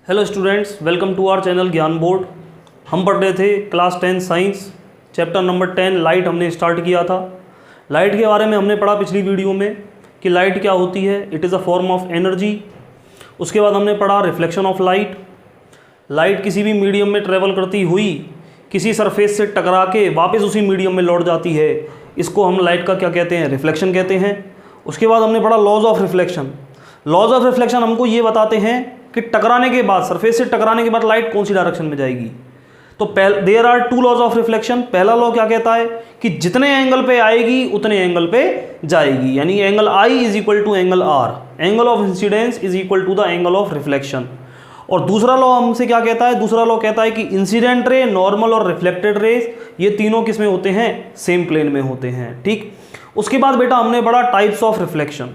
Hello students, welcome to our channel Gyan Board. हम पढ़ रहे थे class 10 science chapter number 10 light हमने स्टार्ट किया था। लाइट के बारे में हमने पढ़ा पिछली वीडियो में कि लाइट क्या होती है, it is a form of energy. उसके बाद हमने पढ़ा रिफ्लेक्शन ऑफ लाइट। लाइट किसी भी मीडियम में ट्रेवल करती हुई किसी सरफेस से टकरा के वापस उसी मीडियम में लौट जाती है, इसको हम लाइट का क्या कहते हैं, रिफ्लेक्शन कहते हैं। उसके बाद हमने पढ़ा laws of reflection. Laws of reflection हमको ये बताते हैं कि टकराने के बाद, सरफेस से टकराने के बाद लाइट कौन सी डायरेक्शन में जाएगी। तो there are two laws of reflection. पहला लॉ क्या कहता है कि जितने एंगल पे आएगी उतने एंगल पे जाएगी, यानी angle I is equal to angle R. Angle of incidence is equal to the angle of reflection. और दूसरा लॉ हमसे क्या कहता है, दूसरा लॉ कहता है कि इंसिडेंट रे, नॉर्मल और रिफ्लेक्टेड रेज ये तीनों किस में होते हैं, सेम प्लेन में होते हैं। ठीक। उसके बाद बेटा हमने पढ़ा टाइप्स ऑफ रिफ्लेक्शन।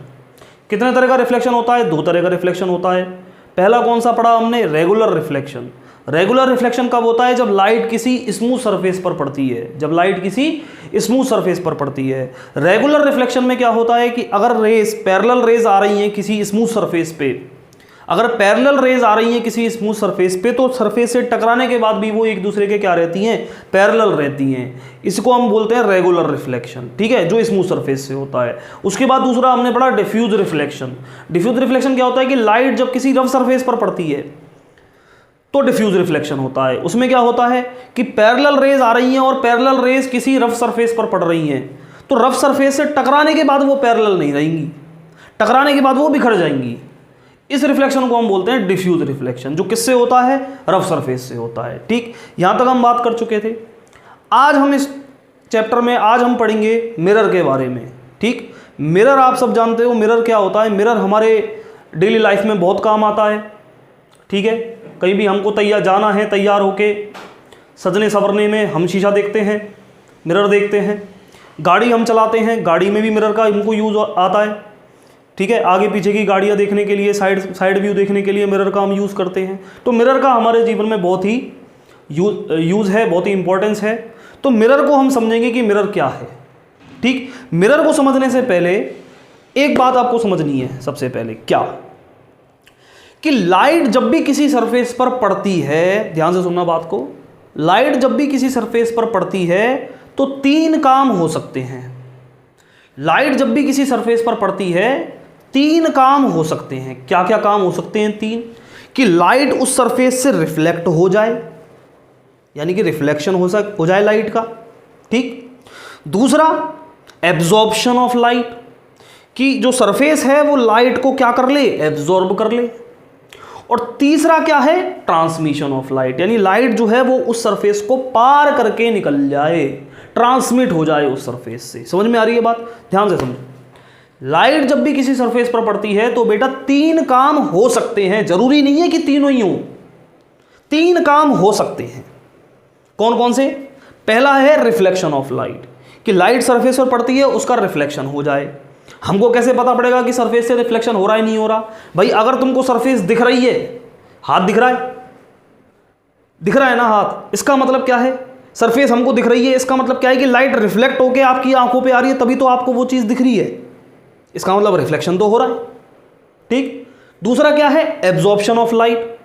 कितने तरह का रिफ्लेक्शन होता है, दो तरह का रिफ्लेक्शन होता है। पहला कौन सा पढ़ा हमने, रेगुलर रिफ्लेक्शन। रेगुलर रिफ्लेक्शन कब होता है, जब लाइट किसी स्मूथ सरफेस पर पड़ती है, जब लाइट किसी स्मूथ सरफेस पर पड़ती है। रेगुलर रिफ्लेक्शन में क्या होता है कि अगर रेस, पैरेलल रेज आ रही हैं किसी स्मूथ सरफेस पे, अगर पैरेलल रेज आ रही हैं किसी स्मूथ सरफेस पे, तो सरफेस से टकराने के बाद भी वो एक दूसरे के क्या रहती हैं, पैरेलल रहती हैं। इसको हम बोलते हैं रेगुलर रिफ्लेक्शन। ठीक है, जो स्मूथ सरफेस से होता है। उसके बाद दूसरा हमने पढ़ा डिफ्यूज रिफ्लेक्शन। डिफ्यूज रिफ्लेक्शन क्या होता है कि लाइट जब किसी रफ सरफेस पर पड़ती है तो डिफ्यूज रिफ्लेक्शन होता है। उसमें क्या होता है कि पैरेलल रेज आ रही हैं और पैरेलल रेज किसी रफ सरफेस पर पड़ रही हैं, तो रफ सरफेस से टकराने के बाद वो पैरेलल नहीं रहेंगी, टकराने के बाद वो बिखर जाएंगी। इस रिफ्लेक्शन को हम बोलते हैं डिफ्यूज रिफ्लेक्शन, जो किससे होता है, रफ सरफेस से होता है। ठीक, यहां तक हम बात कर चुके थे। आज हम इस चैप्टर में आज हम पढ़ेंगे मिरर के बारे में। ठीक, मिरर आप सब जानते हो मिरर क्या होता है। मिरर हमारे डेली लाइफ में बहुत काम आता है। ठीक है, कहीं भी हमको तैयार जाना है, तैयार होके सजने संवरने में हम शीशा देखते हैं, मिरर देखते हैं। गाड़ी हम चलाते हैं, गाड़ी में भी मिरर का हमको यूज आता है। ठीक है, आगे पीछे की गाड़ियाँ देखने के लिए, साइड व्यू देखने के लिए मिरर का हम यूज़ करते हैं। तो मिरर का हमारे जीवन में बहुत ही यूज़ है, बहुत ही इंपॉर्टेंस है। तो मिरर को हम समझेंगे कि मिरर क्या है। ठीक, मिरर को समझने से पहले एक बात आपको समझनी है। सबसे पहले क्या कि लाइट जब भी किसी सरफेस पर पड़ती है, ध्यान से सुनना बात को, लाइट जब भी किसी सरफेस पर पड़ती है तो तीन काम हो सकते हैं। लाइट जब भी किसी सरफेस पर पड़ती है तीन काम हो सकते हैं। क्या क्या काम हो सकते हैं, तीन, कि लाइट उस सरफेस से रिफ्लेक्ट हो जाए, यानी कि रिफ्लेक्शन हो जाए लाइट का। ठीक, दूसरा एब्जॉर्प्शन ऑफ लाइट, कि जो सरफेस है वो लाइट को क्या कर ले, एब्जॉर्ब कर ले। और तीसरा क्या है, ट्रांसमिशन ऑफ लाइट, यानी लाइट जो है वो उस सरफेस को पार करके निकल जाए, ट्रांसमिट हो जाए उस सरफेस से। समझ में आ रही है बात, ध्यान से समझो। लाइट जब भी किसी सरफेस पर पड़ती है तो बेटा तीन काम हो सकते हैं, जरूरी नहीं है कि तीनों ही हो, तीन काम हो सकते हैं। कौन कौन से, पहला है रिफ्लेक्शन ऑफ लाइट, कि लाइट सरफेस पर पड़ती है उसका रिफ्लेक्शन हो जाए। हमको कैसे पता पड़ेगा कि सरफेस से रिफ्लेक्शन हो रहा है नहीं हो रहा, भाई अगर तुमको सरफेस दिख रही है, हाथ दिख रहा है, दिख रहा है ना हाथ, इसका मतलब क्या है, सरफेस हमको दिख रही है, इसका मतलब क्या है कि लाइट रिफ्लेक्ट होकर आपकी आंखों पे आ रही है, तभी तो आपको वो चीज दिख रही है, इसका मतलब रिफ्लेक्शन तो हो रहा है। ठीक, दूसरा क्या है, absorption of light.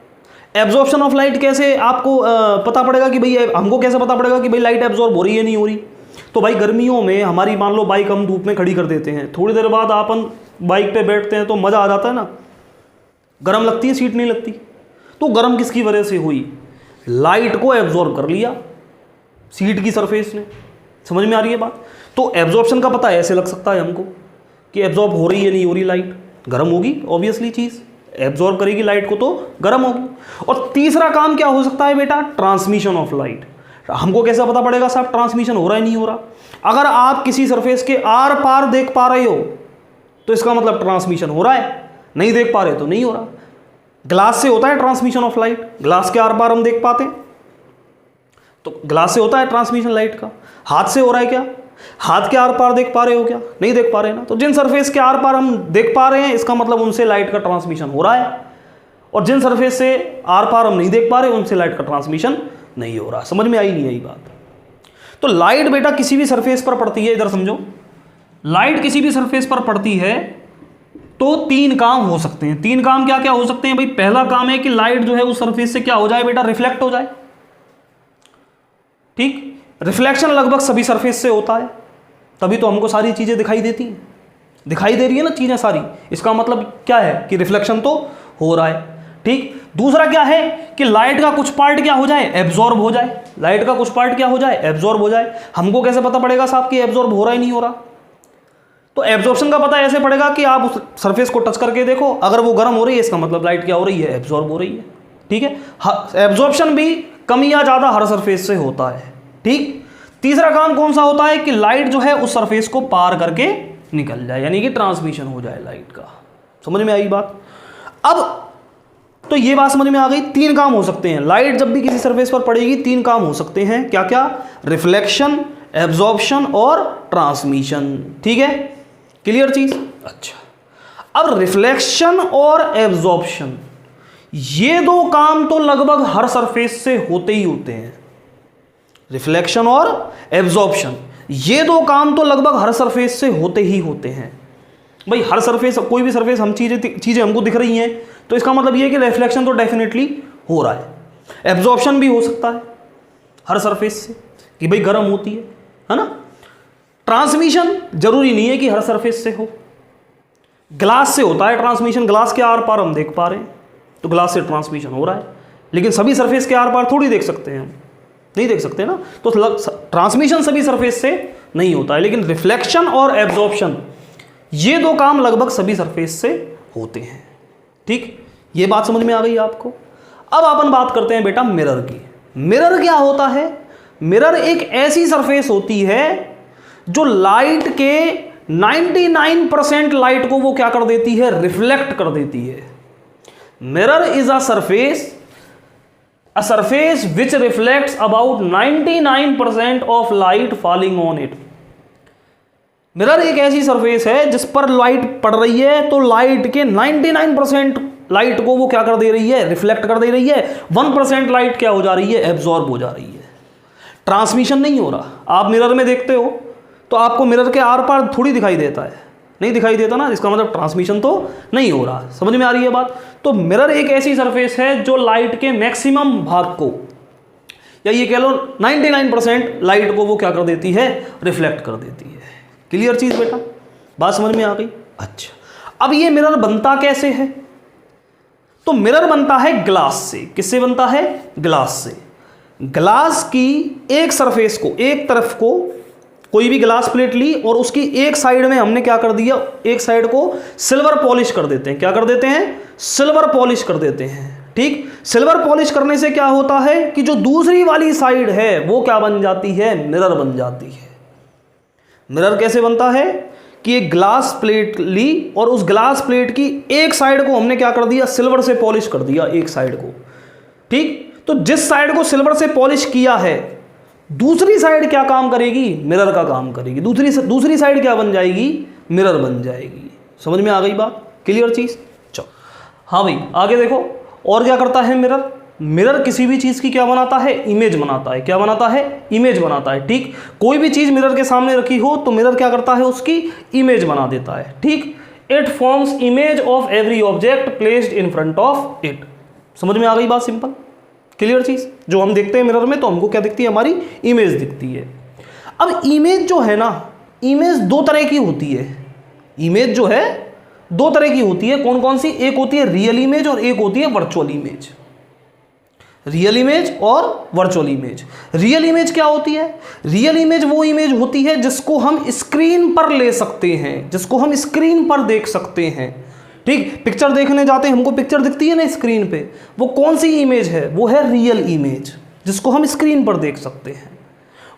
Absorption of light कैसे आपको पता पड़ेगा कि भाई, हमको कैसे पता पड़ेगा कि भाई लाइट एब्जॉर्ब हो रही है नहीं हो रही। तो भाई गर्मियों में हमारी, मान लो बाइक हम धूप में खड़ी कर देते हैं, थोड़ी देर बाद अपन बाइक पे बैठते हैं तो मजा आ जाता है ना, गर्म लगती है, सीट नहीं लगती। तो गर्म किसकी वजह से हुई, लाइट को एब्जॉर्ब कर लिया सीट की सरफेस ने। समझ में आ रही है बात। तो एब्जॉर्प्शन का पता ऐसे लग सकता है हमको कि एब्जॉर्ब हो रही है नहीं हो रही, लाइट गर्म होगी, ऑब्वियसली चीज एब्जॉर्ब करेगी लाइट को तो गर्म होगी। और तीसरा काम क्या हो सकता है बेटा, ट्रांसमिशन ऑफ लाइट। हमको कैसा पता पड़ेगा साहब ट्रांसमिशन हो रहा है नहीं हो रहा, अगर आप किसी सरफेस के आर पार देख पा रहे हो तो इसका मतलब ट्रांसमिशन हो रहा है, नहीं देख पा रहे तो नहीं हो रहा। ग्लास से होता है ट्रांसमिशन ऑफ लाइट, ग्लास के आर पार हम देख पाते हैं, तो ग्लास से होता है ट्रांसमिशन लाइट का। हाथ से हो रहा है क्या, हाथ के आर पार देख पा रहे हो क्या, नहीं देख पा रहे ना। तो जिन सरफेस के आर पार हम देख पा रहे हैं इसका मतलब उनसे लाइट का ट्रांसमिशन हो रहा है, और जिन सरफेस से आर पार हम नहीं देख पा रहे उनसे लाइट का ट्रांसमिशन नहीं हो रहा। समझ में आई नहीं आई बात। तो लाइट बेटा किसी भी सरफेस पर पड़ती है, इधर समझो, लाइट किसी भी सरफेस पर पड़ती है तो तीन काम हो सकते हैं। तीन काम क्या क्या हो सकते हैं भाई? पहला काम है कि लाइट जो है उस सरफेस से क्या हो जाए बेटा? रिफ्लेक्ट हो जाए। ठीक, रिफ्लेक्शन लगभग सभी सरफेस से होता है, तभी तो हमको सारी चीजें दिखाई देती हैं। दिखाई दे रही है ना चीजें सारी, इसका मतलब क्या है कि रिफ्लेक्शन तो हो रहा है। ठीक, दूसरा क्या है कि लाइट का कुछ पार्ट क्या हो जाए? एब्जॉर्ब हो जाए। लाइट का कुछ पार्ट क्या हो जाए? एब्जॉर्ब हो जाए। हमको कैसे पता पड़ेगा साहब कि एब्जॉर्ब हो रहा है नहीं हो रहा? तो एब्जॉर्प्शन का पता ऐसे पड़ेगा कि आप उस सरफेस को टच करके देखो, अगर वो गर्म हो रही है इसका मतलब लाइट क्या हो रही है? एब्जॉर्ब हो रही है। ठीक है, एब्जॉर्प्शन भी कम या ज्यादा हर सरफेस से होता है। ठीक, तीसरा काम कौन सा होता है कि लाइट जो है उस सरफेस को पार करके निकल जाए, यानी कि ट्रांसमिशन हो जाए लाइट का। समझ में आई बात? अब तो ये बात समझ में आ गई। तीन काम हो सकते हैं, लाइट जब भी किसी सरफेस पर पड़ेगी तीन काम हो सकते हैं। क्या क्या? रिफ्लेक्शन, एब्जॉर्प्शन और ट्रांसमिशन। ठीक है, क्लियर चीज? अच्छा, अब रिफ्लेक्शन और एब्जॉर्प्शन, ये दो काम तो लगभग हर सरफेस से होते ही होते हैं। रिफ्लेक्शन और एब्जॉर्प्शन, ये दो काम तो लगभग हर सरफेस से होते ही होते हैं। भाई हर सरफेस, कोई भी सरफेस हम चीजें हमको दिख रही हैं, तो इसका मतलब ये है कि रिफ्लेक्शन तो डेफिनेटली हो रहा है। एब्जॉर्प्शन भी हो सकता है हर सरफेस से कि भाई गर्म होती है ना। ट्रांसमिशन जरूरी नहीं है कि हर सरफेस से हो, ग्लास से होता है ट्रांसमिशन। ग्लास के आर पार हम देख पा रहे हैं, तो ग्लास से ट्रांसमिशन हो रहा है, लेकिन सभी सरफेस के आर पार थोड़ी देख सकते हैं हम, नहीं देख सकते ना। तो ट्रांसमिशन सभी सरफेस से नहीं होता है, लेकिन रिफ्लेक्शन और एब्जॉर्प्शन ये दो काम लगभग सभी सरफेस से होते हैं। ठीक, ये बात समझ में आ गई आपको? अब अपन बात करते हैं बेटा मिरर की। मिरर क्या होता है? मिरर एक ऐसी सरफेस होती है जो लाइट के 99% लाइट को वो क्या कर देती है? रिफ्लेक्ट कर देती है। Mirror is a surface which reflects about 99% of light falling on it। Mirror एक ऐसी सरफेस है जिस पर लाइट पड़ रही है, तो लाइट के 99% लाइट को वो क्या कर दे रही है? रिफ्लेक्ट कर दे रही है। 1% लाइट क्या हो जा रही है? एब्जॉर्ब हो जा रही है। ट्रांसमिशन नहीं हो रहा। आप मिरर में देखते हो तो आपको मिरर के आर पार थोड़ी दिखाई देता है, नहीं दिखाई देता ना, इसका मतलब ट्रांसमिशन तो नहीं हो रहा। समझ में आ रही है बात? तो मिरर एक ऐसी सरफेस है जो लाइट के मैक्सिमम भाग को, या ये कह लो 99% लाइट को वो क्या कर देती है? रिफ्लेक्ट कर देती है। क्लियर चीज बेटा? बात समझ में आ गई? अच्छा, अब ये मिरर बनता कैसे है? तो मिरर बनता है ग्लास से। किससे बनता है? ग्लास से। ग्लास की एक सरफेस को, एक तरफ को कोई भी ग्लास प्लेट ली और उसकी एक साइड में हमने क्या कर दिया? एक साइड को सिल्वर पॉलिश कर देते हैं। क्या कर देते हैं? सिल्वर पॉलिश कर देते हैं। ठीक, सिल्वर पॉलिश करने से क्या होता है कि जो दूसरी वाली साइड है वो क्या बन जाती है? मिरर बन जाती है। मिरर कैसे बनता है कि एक ग्लास प्लेट ली और उस ग्लास प्लेट की एक साइड को हमने क्या कर दिया? सिल्वर से पॉलिश कर दिया एक साइड को। ठीक, तो जिस साइड को सिल्वर से पॉलिश किया है, दूसरी साइड क्या काम करेगी? मिरर का काम करेगी। दूसरी साइड क्या बन जाएगी? मिरर बन जाएगी। समझ में आ गई बात? क्लियर चीज? चलो, हाँ भाई आगे देखो और क्या करता है मिरर। मिरर किसी भी चीज की क्या बनाता है? इमेज बनाता है। क्या बनाता है? इमेज बनाता है। ठीक, कोई भी चीज मिरर के सामने रखी हो तो मिरर क्या करता है? उसकी इमेज बना देता है। ठीक, it forms image of every object placed in front of it. समझ में आ गई बात? सिंपल, क्लियर चीज। जो हम देखते हैं मिरर में तो हमको क्या दिखती है? हमारी इमेज दिखती है। अब इमेज जो है ना, इमेज दो तरह की होती है। इमेज जो है दो तरह की होती है। कौन कौन सी? एक होती है रियल इमेज और एक होती है वर्चुअल इमेज। रियल इमेज और वर्चुअल इमेज। रियल इमेज क्या होती है? रियल इमेज वो इमेज होती है जिसको हम स्क्रीन पर ले सकते हैं, जिसको हम स्क्रीन पर देख सकते हैं। ठीक, पिक्चर देखने जाते हैं, हमको पिक्चर दिखती है ना स्क्रीन पे, वो कौन सी इमेज है? वो है रियल इमेज, जिसको हम स्क्रीन पर देख सकते हैं।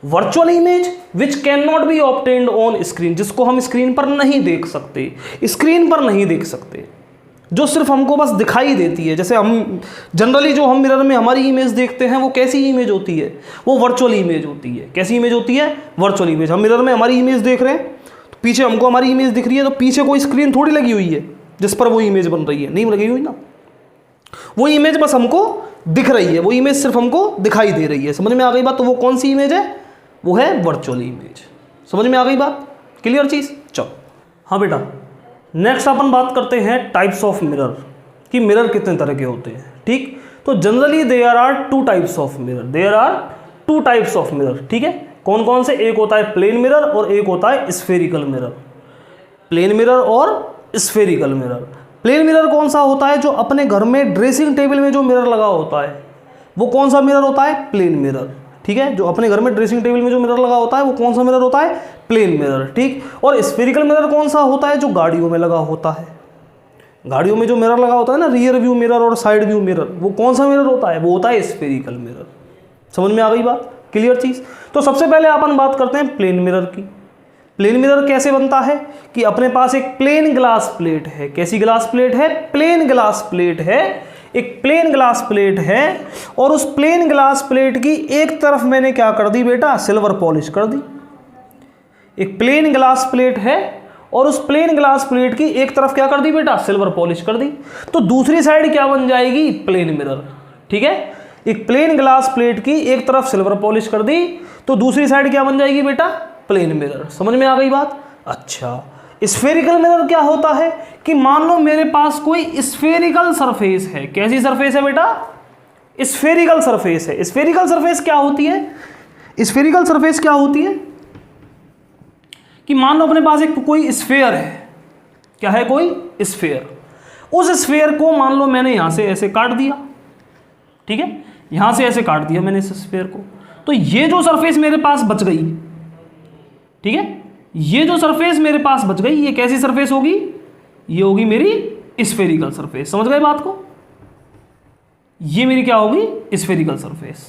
Virtual image which can not be obtained on screen, जिसको हम स्क्रीन पर नहीं देख सकते, स्क्रीन पर नहीं देख सकते, जो सिर्फ हमको बस दिखाई देती है। जैसे हम जनरली जो हम मिरर में हमारी इमेज देखते हैं वो कैसी इमेज होती है? वो वर्चुअल इमेज होती है। कैसी इमेज होती है? Virtual image. हम मिरर में हमारी इमेज देख रहे हैं तो पीछे हमको हमारी इमेज दिख रही है, तो पीछे कोई स्क्रीन थोड़ी लगी हुई है जिस पर वो इमेज बन रही है, नहीं लगी हुई ना। वो इमेज बस हमको दिख रही है, वो इमेज सिर्फ हमको दिखाई दे रही है। समझ में आ गई बात? तो वो कौन सी इमेज है? वो है वर्चुअल इमेज। समझ में आ गई बात? क्लियर चीज? चलो, हाँ बेटा, नेक्स्ट अपन बात करते हैं टाइप्स ऑफ मिरर, कि मिरर कितने तरह के होते हैं। ठीक, तो generally there are two types of mirror, there are two types of mirror. ठीक है, कौन कौन से? एक होता है प्लेन मिरर और एक होता है स्फेरिकल मिरर। प्लेन मिरर और स्फेरिकल मिरर। प्लेन मिरर कौन सा होता है? जो अपने घर में ड्रेसिंग टेबल में जो मिरर लगा होता है वो कौन सा मिरर होता है? Plane mirror. ठीक है, जो अपने घर में ड्रेसिंग टेबल में जो मिरर लगा होता है वो कौन सा मिरर होता है? Plane mirror. ठीक, और स्फेरिकल मिरर कौन सा होता है? जो गाड़ियों में लगा होता है। गाड़ियों में जो मिरर लगा होता है ना, रियर व्यू मिरर और साइड व्यू मिरर, वो कौन सा मिरर होता है? वो होता है स्फेरिकल मिरर। समझ में आ गई बात? क्लियर चीज? तो सबसे पहले अपन बात करते हैं प्लेन मिरर की। प्लेन मिरर कैसे बनता है? कि अपने पास एक प्लेन ग्लास प्लेट है। कैसी ग्लास प्लेट है? प्लेन ग्लास प्लेट है। एक प्लेन ग्लास प्लेट है और उस प्लेन ग्लास प्लेट की एक तरफ मैंने क्या कर दी बेटा? सिल्वर पॉलिश कर दी। एक प्लेन ग्लास प्लेट है और उस प्लेन ग्लास प्लेट की एक तरफ क्या कर दी बेटा? सिल्वर पॉलिश कर दी। तो दूसरी साइड क्या बन जाएगी? Plane mirror. ठीक है, एक प्लेन ग्लास प्लेट की एक तरफ सिल्वर पॉलिश कर दी तो दूसरी साइड क्या बन जाएगी बेटा? Plane mirror. समझ में आ गई बात? अच्छा, स्फेरिकल मिरर क्या होता है? कि मान लो मेरे पास कोई स्फेरिकल सरफेस है। कैसी सरफेस है बेटा? स्फेरिकल सरफेस है। स्फेरिकल सरफेस क्या होती है? स्फेरिकल सरफेस क्या होती है? कि मान लो अपने पास एक कोई स्फेयर है। क्या है? कोई स्फेयर। उस स्फेयर को मान लो मैंने यहां से ऐसे काट दिया। ठीक है, यहां से ऐसे काट दिया मैंने इस स्फेयर को, तो ये जो सरफेस मेरे पास बच गई, ठीक है, ये जो सरफेस मेरे पास बच गई, ये कैसी सरफेस होगी? ये होगी मेरी स्फेरिकल सरफेस। समझ गए बात को? ये मेरी क्या होगी? Spherical surface.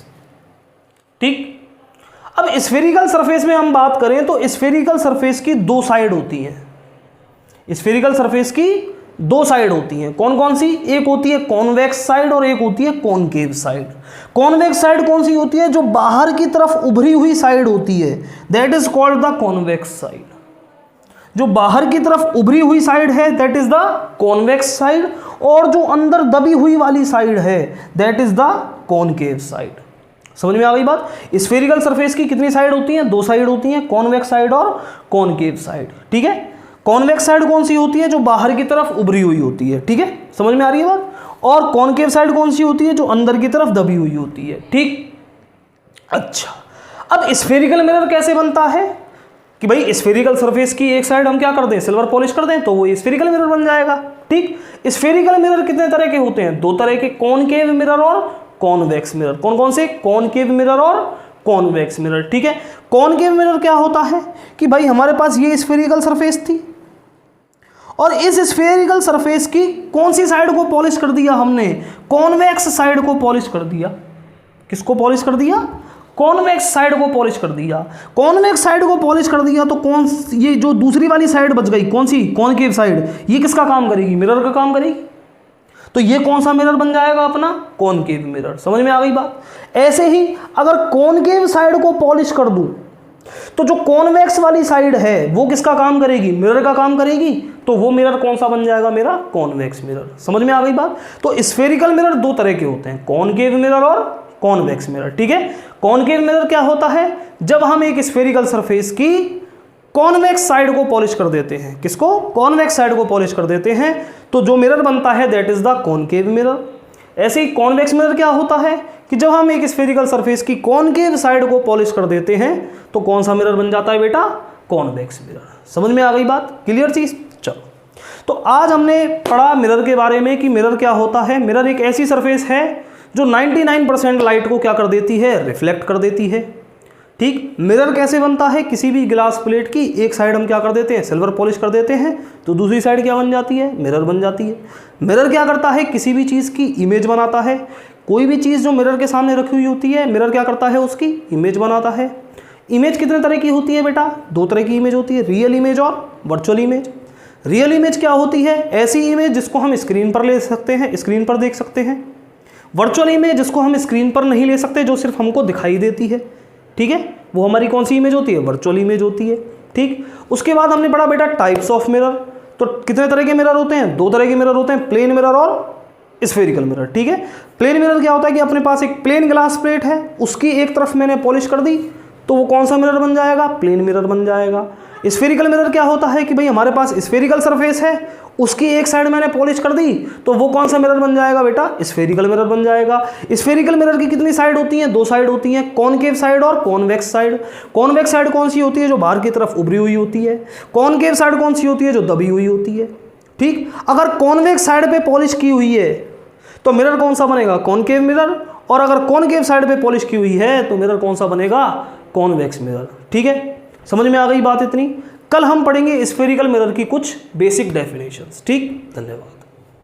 ठीक, अब स्फेरिकल सरफेस में हम बात करें तो स्फेरिकल सरफेस की दो साइड होती हैं। स्फेरिकल सरफेस की दो साइड होती हैं। कौन कौन सी? एक होती है कॉन्वेक्स साइड और एक होती है कॉनकेव साइड। कॉन्वेक्स साइड कौन सी होती है? जो बाहर की तरफ उभरी हुई साइड होती है, that is called the convex side. जो बाहर की तरफ उभरी हुई साइड है that is the convex side, और जो अंदर दबी हुई वाली साइड है that is the concave side. समझ में आ गई बात? स्फेरिकल सरफेस की कितनी साइड होती हैं? दो साइड होती हैं, कॉन्वेक्स साइड और कॉनकेव साइड। ठीक है, कॉन्वेक्स साइड कौन सी होती है? जो बाहर की तरफ उभरी हुई होती है। ठीक है, समझ में आ रही है बात? और कॉनकेव साइड कौन सी होती है? जो अंदर की तरफ दबी हुई होती है। ठीक, अच्छा, अब स्फेरिकल मिरर कैसे बनता है? कि भाई स्फेरिकल सरफेस की एक साइड हम क्या कर दें? सिल्वर पॉलिश कर दें तो वो स्फेरिकल मिरर बन जाएगा। ठीक, स्फेरिकल मिरर कितने तरह के होते हैं? दो तरह के, कॉनकेव मिरर और कॉन्वेक्स मिरर। कौन कौन से? कॉनकेव मिरर और कॉन्वेक्स मिरर। ठीक है, कॉनकेव मिरर क्या होता है? कि भाई हमारे पास ये स्फेरिकल सरफेस थी और इस स्फेरिकल सरफेस की कौन सी साइड को पॉलिश कर दिया हमने? कॉन्वेक्स साइड को पॉलिश कर दिया। किसको पॉलिश कर दिया? कॉन्वेक्स साइड को पॉलिश कर दिया। कॉन्वेक्स साइड को पॉलिश कर दिया तो कौन, ये जो दूसरी वाली साइड बच गई, कौन सी? कॉनकेव साइड, ये किसका काम करेगी? मिरर का काम करेगी। तो ये कौन सा मिरर बन जाएगा अपना? Concave mirror. समझ में आ गई बात? ऐसे ही अगर कॉनकेव साइड को पॉलिश कर दूं तो जो कॉन्वेक्स वाली साइड है वो किसका काम करेगी? मिरर का काम करेगी। तो वो मिरर कौन सा बन जाएगा? मेरा कॉन्वेक्स मिरर। समझ में आ गई बात? तो स्फेरिकल मिरर दो तरह के होते हैं, कॉनकेव मिरर और कॉन्वेक्स मिरर। ठीक है, कॉनकेव मिरर क्या होता है? जब हम एक स्फेरिकल सरफेस की कॉन्वेक्स साइड को पॉलिश कर देते हैं। किसको? कॉन्वेक्स साइड को पॉलिश कर देते हैं तो जो मिरर बनता है that is the concave mirror. ऐसे ही कॉन्वेक्स मिरर क्या होता है? कि जब हम एक स्फेरिकल सरफेस की कॉनकेव साइड को पॉलिश कर देते हैं तो कौन सा मिरर बन जाता है बेटा? Convex mirror. समझ में आ गई बात? क्लियर चीज? चलो, तो आज हमने पढ़ा मिरर के बारे में कि मिरर क्या होता है। मिरर एक ऐसी सरफेस है जो 99% लाइट को क्या कर देती है? रिफ्लेक्ट कर देती है। ठीक, मिरर कैसे बनता है? किसी भी ग्लास प्लेट की एक साइड हम क्या कर देते हैं? सिल्वर पॉलिश कर देते हैं तो दूसरी साइड क्या बन जाती है? मिरर बन जाती है। मिरर क्या करता है? किसी भी चीज़ की इमेज बनाता है। कोई भी चीज़ जो मिरर के सामने रखी हुई होती है, मिरर क्या करता है? उसकी इमेज बनाता है। इमेज कितने तरह की होती है बेटा? दो तरह की इमेज होती है, रियल इमेज और वर्चुअल इमेज। रियल इमेज क्या होती है? ऐसी इमेज जिसको हम स्क्रीन पर ले सकते हैं, स्क्रीन पर देख सकते हैं। वर्चुअल इमेज जिसको हम स्क्रीन पर नहीं ले सकते, जो सिर्फ हमको दिखाई देती है। ठीक है, वो हमारी कौन सी इमेज होती है? वर्चुअल इमेज होती है। ठीक, उसके बाद हमने पढ़ा बेटा टाइप्स ऑफ मिरर। तो कितने तरह के मिरर होते हैं? दो तरह के मिरर होते हैं, प्लेन मिरर और स्फेरिकल मिरर। ठीक है, प्लेन मिरर क्या होता है? कि अपने पास एक प्लेन ग्लास प्लेट है, उसकी एक तरफ मैंने पॉलिश कर दी तो वो कौन सा मिरर बन जाएगा? प्लेन मिरर बन जाएगा। स्फेरिकल मिरर क्या होता है कि भाई हमारे पास स्फेरिकल सरफेस है, उसकी एक साइड मैंने पॉलिश कर दी, तो वो कौन सा मिरर बन जाएगा बेटा? स्फेरिकल मिरर बन जाएगा। स्फेरिकल मिरर की कितनी साइड होती हैं? दो साइड होती हैं, कॉनकेव साइड और कॉन्वेक्स साइड। कॉन्वेक्स साइड कौन सी होती है? जो बाहर की तरफ उभरी हुई होती है। कॉनकेव साइड कौन सी होती है? जो दबी हुई होती है। ठीक, अगर कॉन्वेक्स साइड पे पॉलिश की हुई है तो मिरर कौन सा बनेगा? Concave mirror. और अगर कॉनकेव साइड पे पॉलिश की हुई है तो मिरर कौन सा बनेगा? Convex mirror. ठीक है, समझ में आ गई बात इतनी। कल हम पढ़ेंगे स्फेरिकल मिरर की कुछ बेसिक डेफिनेशंस। ठीक, धन्यवाद।